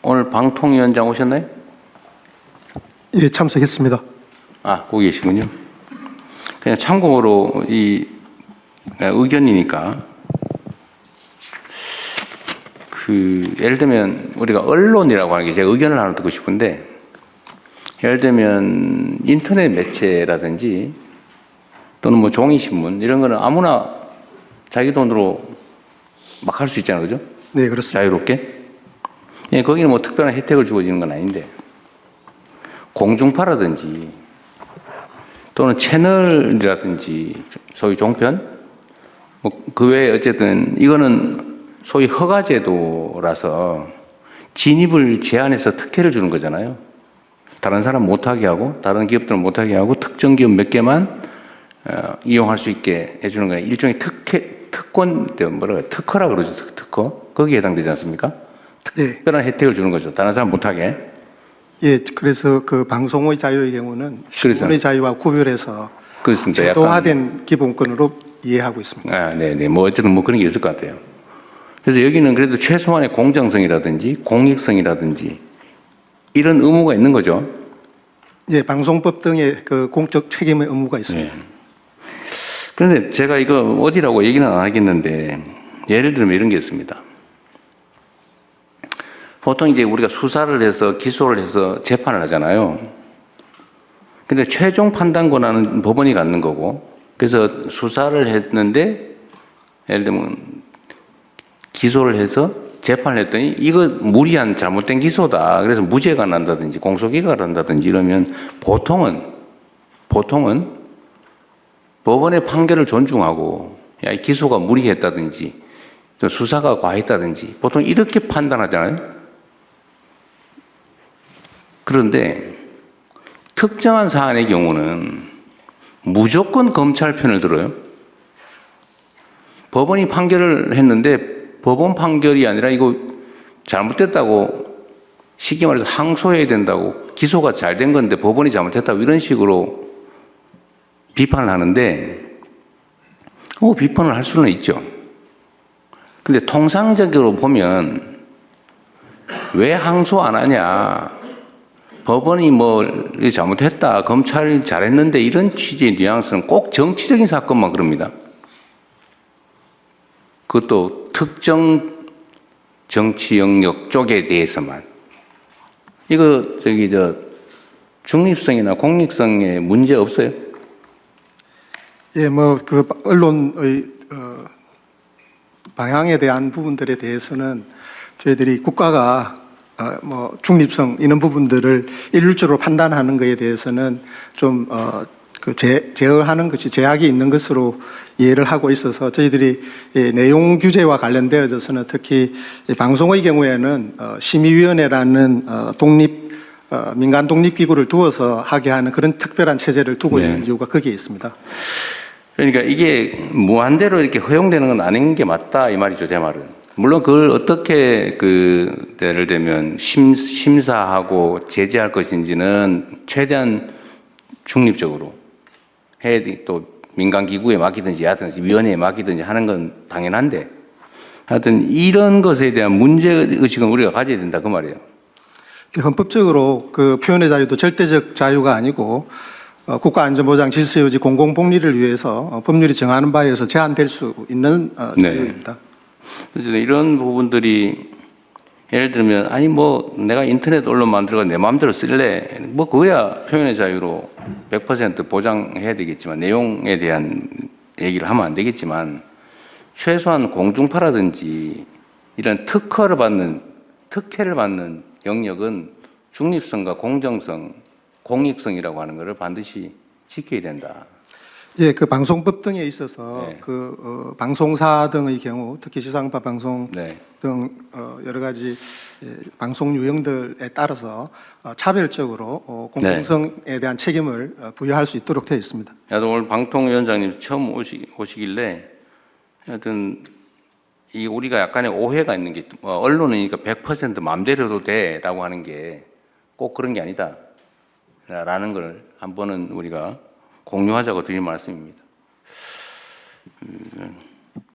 오늘 방통위원장 오셨나요? 예, 참석했습니다. 아, 거기 계시군요. 그냥 참고로 이 의견이니까 예를 들면 우리가 언론이라고 하는 게 제가 의견을 하나 듣고 싶은데, 예를 들면 인터넷 매체라든지 또는 뭐 종이신문 이런 거는 아무나 자기 돈으로 막 할 수 있잖아요, 그죠? 네, 그렇습니다. 자유롭게. 예, 거기는 뭐 특별한 혜택을 주어지는 건 아닌데, 공중파라든지 또는 채널이라든지 소위 종편, 뭐 그 외에 어쨌든 이거는 소위 허가제도라서 진입을 제한해서 특혜를 주는 거잖아요. 다른 사람 못하게 하고 다른 기업들은 못하게 하고 특정 기업 몇 개만 이용할 수 있게 해주는 거예요. 일종의 특권, 특허라 그러죠. 특허. 거기에 해당되지 않습니까? 특별한 혜택을 주는 거죠. 다른 사람 못하게. 예, 그래서 그 방송의 자유의 경우는 신문의 자유와 구별해서 그렇습니다. 제도화된 기본권으로 이해하고 있습니다. 아, 네네. 뭐 어쨌든 뭐 그런 게 있을 것 같아요. 그래서 여기는 그래도 최소한의 공정성이라든지 공익성이라든지 이런 의무가 있는 거죠. 예, 방송법 등의 그 공적 책임의 의무가 있습니다. 네. 그런데 제가 이거 어디라고 얘기는 안 하겠는데, 예를 들면 이런 게 있습니다. 보통 이제 우리가 수사를 해서 기소를 해서 재판을 하잖아요. 근데 최종 판단 권한은 법원이 갖는 거고, 그래서 수사를 했는데 예를 들면 기소를 해서 재판을 했더니 이거 무리한 잘못된 기소다, 그래서 무죄가 난다든지 공소기각을 한다든지 이러면 보통은 법원의 판결을 존중하고, 야, 이 기소가 무리했다든지 또 수사가 과했다든지 보통 이렇게 판단하잖아요. 그런데 특정한 사안의 경우는 무조건 검찰 편을 들어요. 법원이 판결을 했는데 법원 판결이 아니라 이거 잘못됐다고, 쉽게 말해서 항소해야 된다고, 기소가 잘 된 건데 법원이 잘못했다고 이런 식으로 비판을 하는데, 비판을 할 수는 있죠. 근데 통상적으로 보면 왜 항소 안 하냐, 법원이 뭐 잘못했다, 검찰이 잘했는데 이런 취지의 뉘앙스는 꼭 정치적인 사건만 그럽니다. 그것도 특정 정치 영역 쪽에 대해서만. 이거 중립성이나 공익성에 문제 없어요? 예, 뭐 그 언론의 방향에 대한 부분들에 대해서는 저희들이 국가가 뭐 중립성 이런 부분들을 일률적으로 판단하는 것에 대해서는 좀 제어하는 것이 제약이 있는 것으로 이해를 하고 있어서 저희들이 내용 규제와 관련되어져서는 특히 방송의 경우에는 심의위원회라는 민간 독립기구를 두어서 하게 하는 그런 특별한 체제를 두고 있는 이유가 거기에 있습니다. 그러니까 이게 무한대로 이렇게 허용되는 건 아닌 게 맞다 이 말이죠, 제 말은. 물론 그걸 어떻게 예를 들면 심사하고 제재할 것인지는 최대한 중립적으로 해야 돼. 또 민간 기구에 맡기든지 하든지 위원회에 맡기든지 하는 건 당연한데, 하여튼 이런 것에 대한 문제 의식은 우리가 가져야 된다 그 말이에요. 헌법적으로 그 표현의 자유도 절대적 자유가 아니고 국가안전보장 질서유지 공공복리를 위해서 법률이 정하는 바에 의해서 제한될 수 있는 자유입니다. 그래서 이런 부분들이 예를 들면 아니 뭐 내가 인터넷 언론 만들어가 내 마음대로 쓸래, 뭐 그거야 표현의 자유로 100% 보장해야 되겠지만 내용에 대한 얘기를 하면 안 되겠지만, 최소한 공중파라든지 이런 특혜를 받는 영역은 중립성과 공정성, 공익성이라고 하는 것을 반드시 지켜야 된다. 예, 그 방송법 등에 있어서 방송사 등의 경우, 특히 지상파 방송 등 여러 가지 방송 유형들에 따라서 차별적으로 공정성에 대한 책임을 부여할 수 있도록 되어 있습니다. 나도 오늘 방통위원장님 처음 오시길래 하여튼 이 우리가 약간의 오해가 있는 게, 언론이니까 100% 마음대로도 돼라고 하는 게 꼭 그런 게 아니다 라는 걸 한 번은 우리가 공유하자고 드릴 말씀입니다.